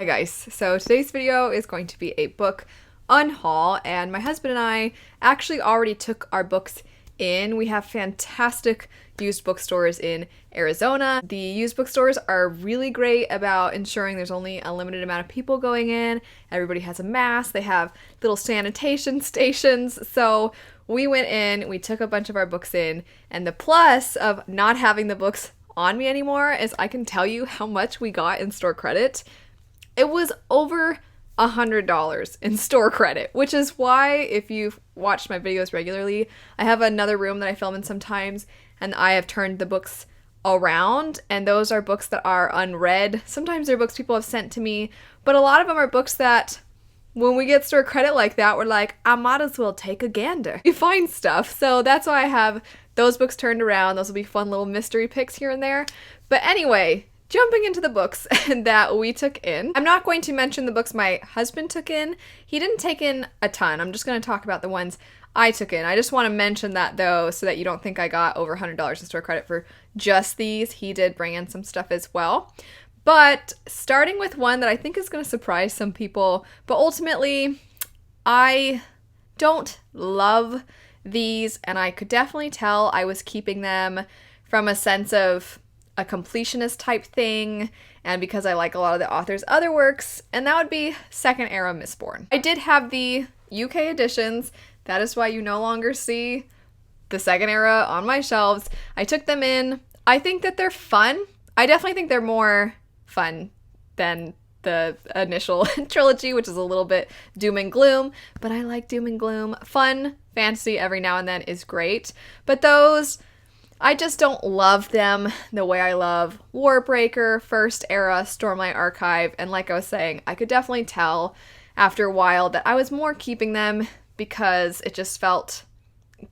Hi guys, so today's video is going to be a book unhaul, and my husband and I actually already took our books in. We have fantastic used bookstores in Arizona. The used bookstores are really great about ensuring there's only a limited amount of people going in. Everybody has a mask. They have little sanitation stations. So we went in, we took a bunch of our books in, and the plus of not having the books on me anymore is I can tell you how much we got in store credit. It was over $100 in store credit, which is why, if you've watched my videos regularly, I have another room that I film in sometimes, and I have turned the books around, and those are books that are unread. Sometimes they're books people have sent to me, but a lot of them are books that when we get store credit like that, we're like, I might as well take a gander. You find stuff, so that's why I have those books turned around. Those will be fun little mystery picks here and there. But anyway, jumping into the books that we took in. I'm not going to mention the books my husband took in. He didn't take in a ton. I'm just going to talk about the ones I took in. I just want to mention that though, so that you don't think I got over $100 in store credit for just these. He did bring in some stuff as well. But starting with one that I think is going to surprise some people, but ultimately I don't love these, and I could definitely tell I was keeping them from a sense of a completionist type thing, and because I like a lot of the author's other works, and that would be second era Mistborn. I did have the UK editions. That is why you no longer see the second era on my shelves. I took them in. I think that they're fun. I definitely think they're more fun than the initial trilogy, which is a little bit doom and gloom, but I like doom and gloom. Fun fantasy every now and then is great, but those, I just don't love them the way I love Warbreaker, First Era, Stormlight Archive, and like I was saying, I could definitely tell after a while that I was more keeping them because it just felt,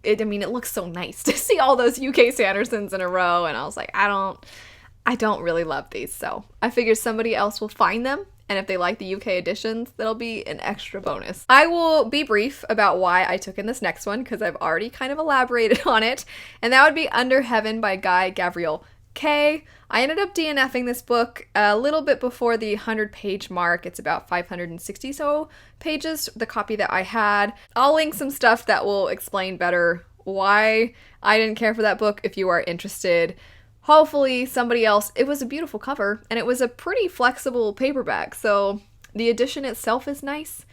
it looks so nice to see all those UK Sandersons in a row, and I was like, I don't really love these, so I figured somebody else will find them, and if they like the UK editions, that'll be an extra bonus. I will be brief about why I took in this next one, because I've already kind of elaborated on it, and that would be Under Heaven by Guy Gavriel Kay. I ended up DNFing this book a little bit before the 100-page mark. It's about 560 so pages, the copy that I had. I'll link some stuff that will explain better why I didn't care for that book if you are interested. Hopefully somebody else. It was a beautiful cover, and it was a pretty flexible paperback, so the edition itself is nice.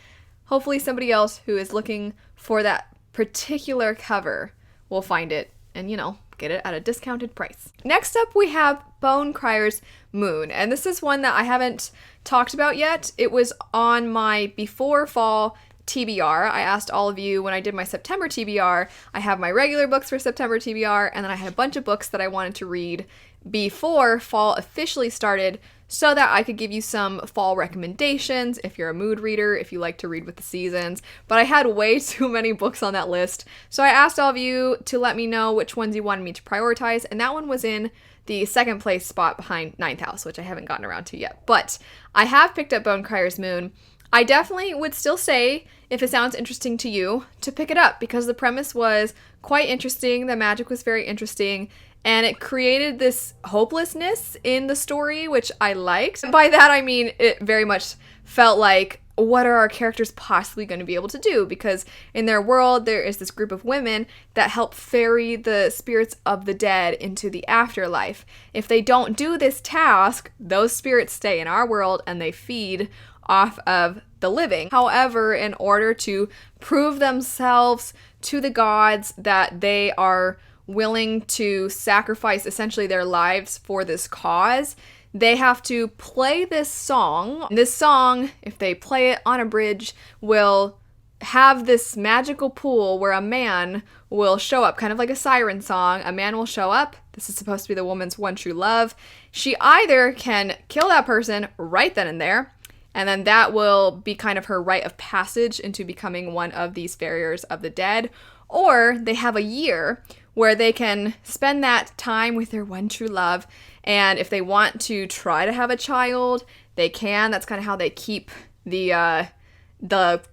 Hopefully somebody else who is looking for that particular cover will find it and, get it at a discounted price. Next up, we have Bone Criers Moon, and this is one that I haven't talked about yet. It was on my before fall TBR. I asked all of you when I did my September TBR. I have my regular books for September TBR, and then I had a bunch of books that I wanted to read before fall officially started so that I could give you some fall recommendations if you're a mood reader, if you like to read with the seasons. But I had way too many books on that list, so I asked all of you to let me know which ones you wanted me to prioritize, and that one was in the second place spot behind Ninth House, which I haven't gotten around to yet. But I have picked up Bone Criers Moon. I definitely would still say, if it sounds interesting to you, to pick it up, because the premise was quite interesting, the magic was very interesting, and it created this hopelessness in the story, which I liked. By that I mean it very much felt like, what are our characters possibly going to be able to do? Because in their world, there is this group of women that help ferry the spirits of the dead into the afterlife. If they don't do this task, those spirits stay in our world and they feed off of the living. However, in order to prove themselves to the gods that they are willing to sacrifice essentially their lives for this cause, they have to play this song. This song, if they play it on a bridge, will have this magical pool where a man will show up, kind of like a siren song. A man will show up. This is supposed to be the woman's one true love. She either can kill that person right then and there, and then that will be kind of her rite of passage into becoming one of these farriers of the dead, or they have a year where they can spend that time with their one true love, and if they want to try to have a child, they can. That's kind of how they keep the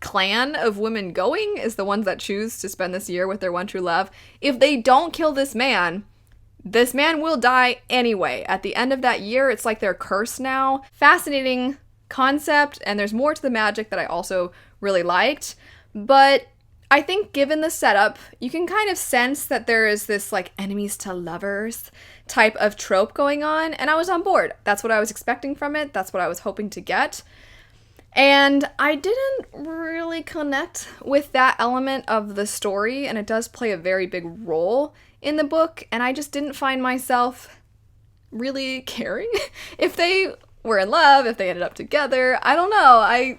clan of women going, is the ones that choose to spend this year with their one true love. If they don't kill this man will die anyway. At the end of that year, it's like they're cursed now. Fascinating concept, and there's more to the magic that I also really liked. But I think given the setup, you can kind of sense that there is this like enemies to lovers type of trope going on, and I was on board. That's what I was expecting from it. That's what I was hoping to get. And I didn't really connect with that element of the story, and it does play a very big role in the book, and I just didn't find myself really caring if they were in love, if they ended up together. I don't know.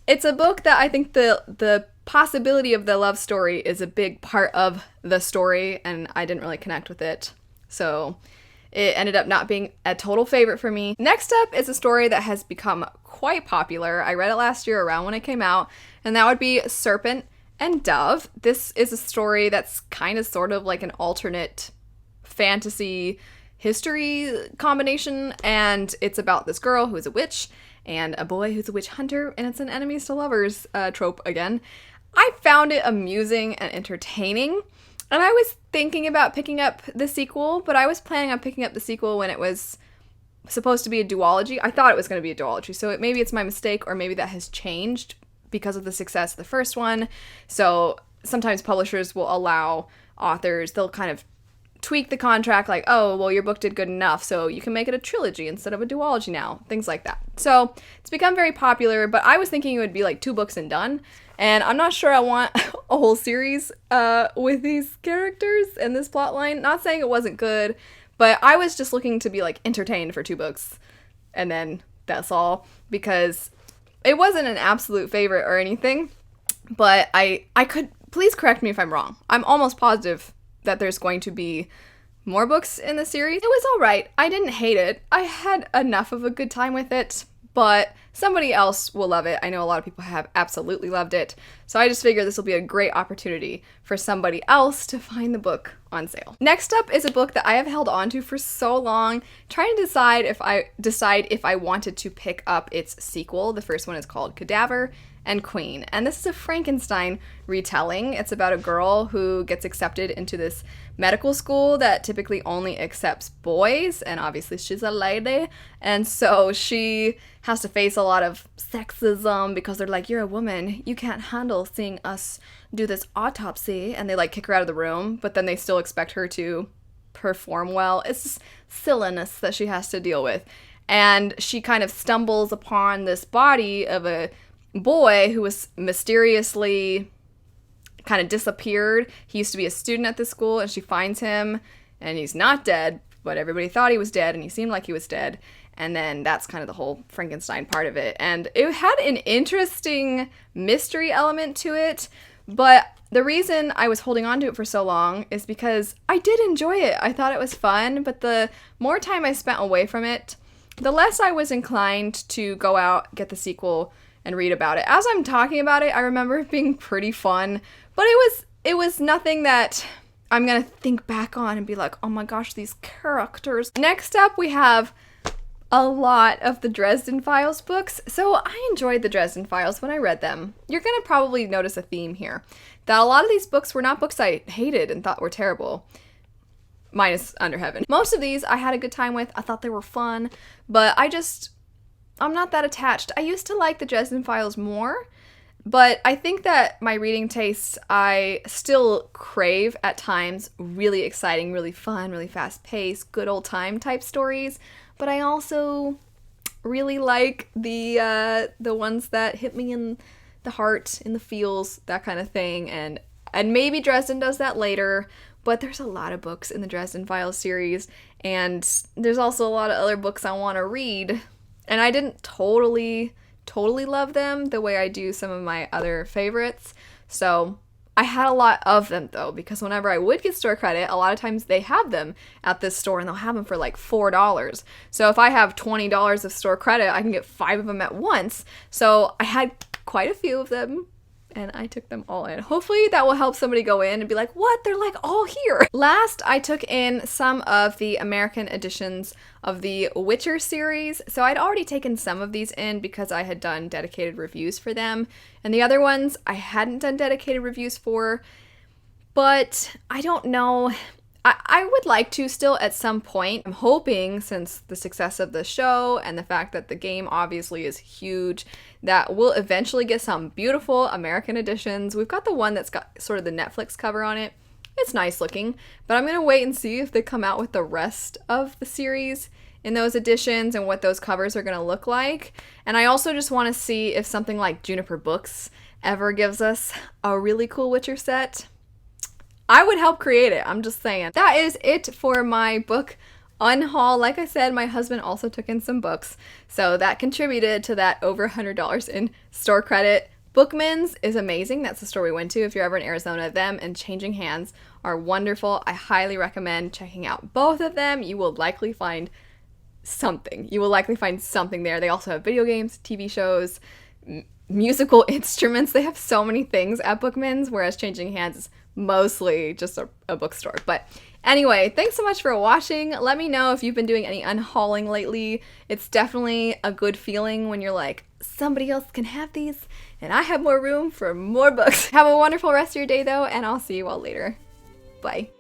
It's a book that I think the possibility of the love story is a big part of the story, and I didn't really connect with it. So it ended up not being a total favorite for me. Next up is a story that has become quite popular. I read it last year around when it came out, and that would be Serpent and Dove. This is a story that's kind of sort of like an alternate fantasy history combination, and it's about this girl who's a witch and a boy who's a witch hunter, and it's an enemies to lovers trope again. I found it amusing and entertaining, and I was thinking about picking up the sequel, but I was planning on picking up the sequel when it was supposed to be a duology. I thought it was going to be a duology, so maybe it's my mistake, or maybe that has changed because of the success of the first one. So sometimes publishers will allow authors, they'll kind of tweak the contract, like, oh, well, your book did good enough, so you can make it a trilogy instead of a duology now, things like that. So it's become very popular, but I was thinking it would be like 2 books and done, and I'm not sure I want a whole series with these characters and this plot line. Not saying it wasn't good, but I was just looking to be like entertained for 2 books, and then that's all, because it wasn't an absolute favorite or anything, but I could, please correct me if I'm wrong. I'm almost positive that there's going to be more books in the series. It was alright. I didn't hate it. I had enough of a good time with it, but somebody else will love it. I know a lot of people have absolutely loved it, so I just figured this will be a great opportunity for somebody else to find the book on sale. Next up is a book that I have held on to for so long, trying to decide if I wanted to pick up its sequel. The first one is called Cadaver and Queen, and this is a Frankenstein retelling. It's about a girl who gets accepted into this medical school that typically only accepts boys, and obviously she's a lady, and so she has to face a lot of sexism because they're like, you're a woman, you can't handle seeing us do this autopsy, and they like kick her out of the room, but then they still expect her to perform well. It's just silliness that she has to deal with, and she kind of stumbles upon this body of a boy who was mysteriously kind of disappeared. He used to be a student at this school, and she finds him, and he's not dead, but everybody thought he was dead, and he seemed like he was dead. And then that's kind of the whole Frankenstein part of it. And it had an interesting mystery element to it, but the reason I was holding on to it for so long is because I did enjoy it. I thought it was fun, but the more time I spent away from it, the less I was inclined to go out, get the sequel, and read about it. As I'm talking about it, I remember it being pretty fun, but it was nothing that I'm gonna think back on and be like, oh my gosh, these characters. Next up, we have a lot of the Dresden Files books. So I enjoyed the Dresden Files when I read them. You're gonna probably notice a theme here, that a lot of these books were not books I hated and thought were terrible, minus Under Heaven. Most of these I had a good time with. I thought they were fun, but I'm not that attached. I used to like the Dresden Files more, but I think that my reading tastes, I still crave at times really exciting, really fun, really fast-paced, good old time type stories, but I also really like the ones that hit me in the heart, in the feels, that kind of thing, and maybe Dresden does that later, but there's a lot of books in the Dresden Files series, and there's also a lot of other books I want to read. And I didn't totally love them the way I do some of my other favorites. So I had a lot of them though, because whenever I would get store credit, a lot of times they have them at this store and they'll have them for like $4. So if I have $20 of store credit, I can get 5 of them at once. So I had quite a few of them, and I took them all in. Hopefully that will help somebody go in and be like, what? They're like all here. Last, I took in some of the American editions of the Witcher series. So I'd already taken some of these in because I had done dedicated reviews for them. And the other ones I hadn't done dedicated reviews for, but I don't know. I would like to still at some point. I'm hoping, since the success of the show and the fact that the game obviously is huge, that we'll eventually get some beautiful American editions. We've got the one that's got sort of the Netflix cover on it. It's nice looking, but I'm going to wait and see if they come out with the rest of the series in those editions and what those covers are going to look like. And I also just want to see if something like Juniper Books ever gives us a really cool Witcher set. I would help create it, I'm just saying. That is it for my book unhaul. Like I said, my husband also took in some books, so that contributed to that over $100 in store credit. Bookmans is amazing. That's the store we went to. If you're ever in Arizona, them and Changing Hands are wonderful. I highly recommend checking out both of them. You will likely find something. You will likely find something there. They also have video games, TV shows, musical instruments. They have so many things at Bookmans, whereas Changing Hands is mostly just a bookstore. But anyway, thanks so much for watching. Let me know if you've been doing any unhauling lately. It's definitely a good feeling when you're like, somebody else can have these and I have more room for more books. Have a wonderful rest of your day though, and I'll see you all later. Bye.